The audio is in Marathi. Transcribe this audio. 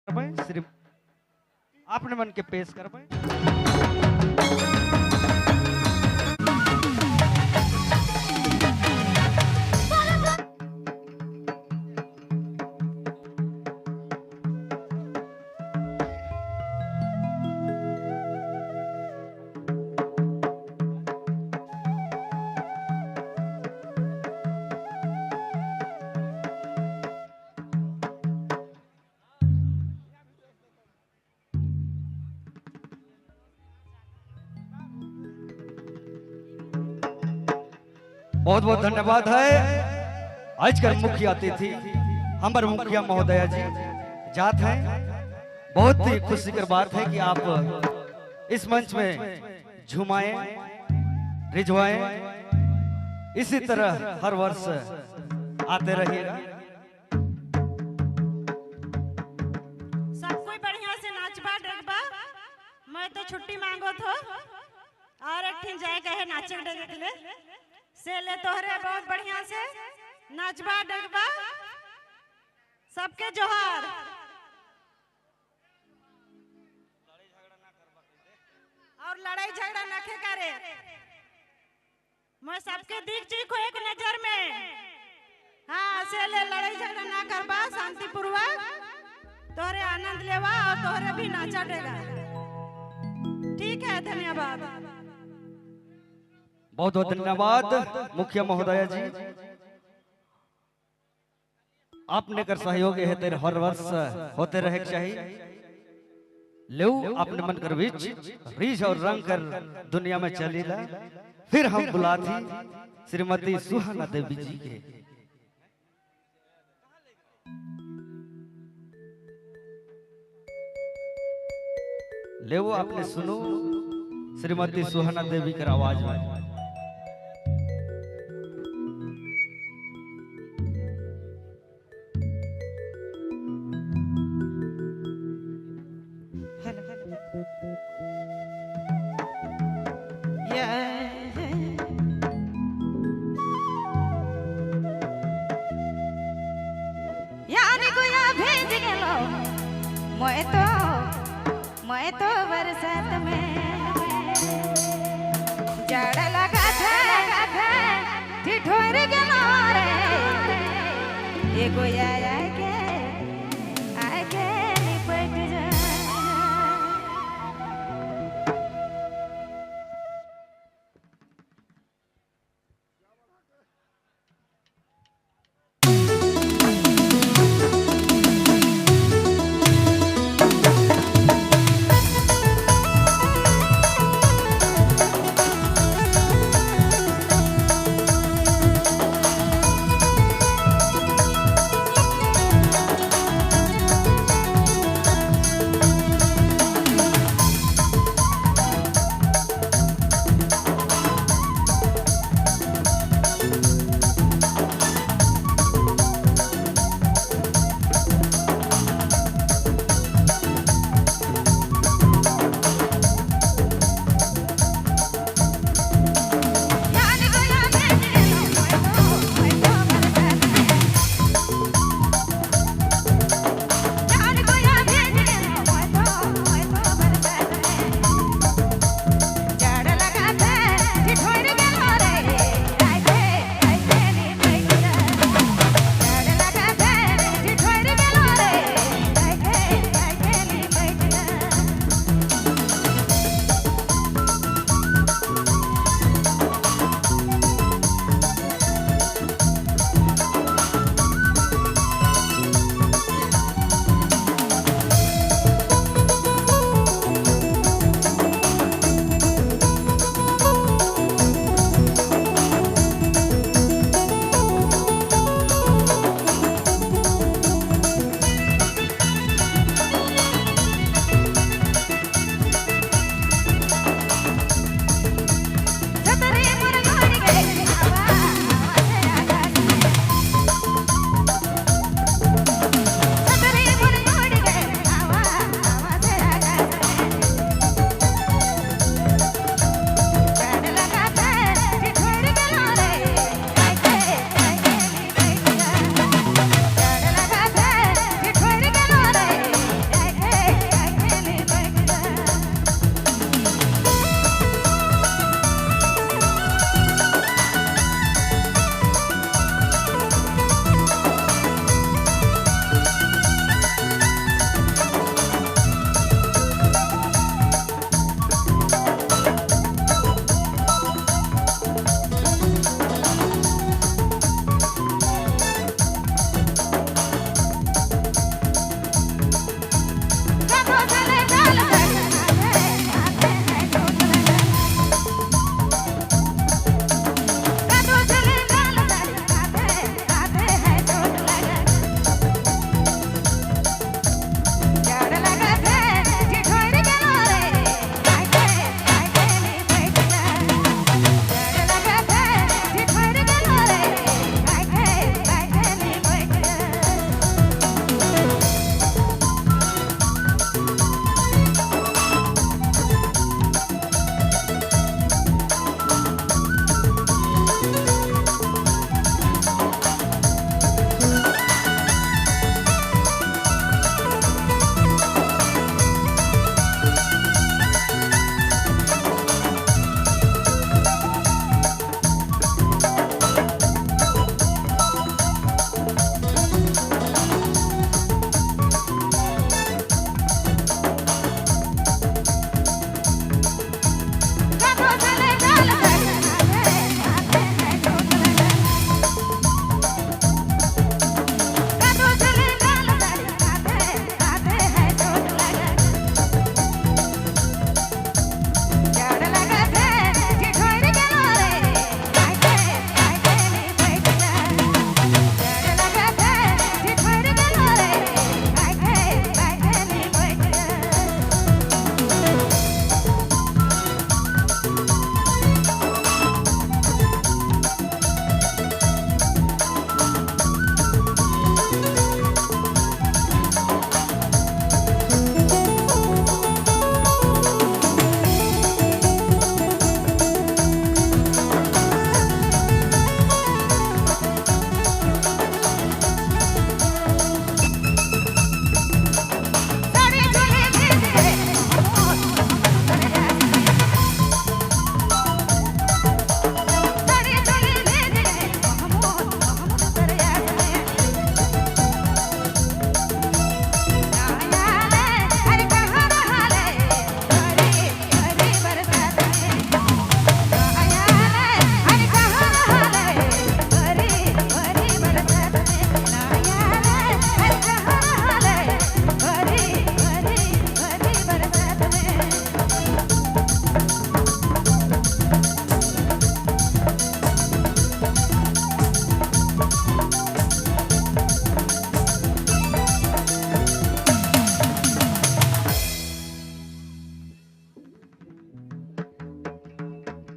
सिर्फ अपने मन के पेश कर बहुत बहुत धन्यवाद है। आज कल मुखिया अतिथि हमारे मुखिया महोदया जी जात हैं। बहुत ही खुशी की बात है कि आप इस मंच में झुमाएं, रिझवाएं, इसी तरह हर वर्ष आते रहिएगा। सब कोई बढ़िया से नाचबा डगबा। मैं तो छुट्टी मांगो थो और एक ठिन जाए कहे नाचे डगे के लिए से ले तोहरे बहुत बढ़िया से नाचबा डगबा। सबके जोहार। और लड़ाई झगड़ा न करे। मैं सबके दिख चीखो एक नजर में। हाँ से ले लड़ाई झगड़ा ना करबा, शांति पूर्वक तोहरे आनंद लेवा और तोहरे भी नाचा देगा। ठीक है, धन्यवाद। बहुत बहुत धन्यवाद मुखिया महोदया जी। आपने कर सहयोग है तेरे हर वर्ष होते रहे चाहिए। ले अपने मन कर बीच रीझ और रंग कर दुनिया में चली ला। फिर हम बुलाती श्रीमती सुहाना देवी जी के। ले आपने सुनो श्रीमती सुहाना देवी की आवाज में। मैं तो बरसात में जड़ लगा था ठिठोर के मारे एगो आया के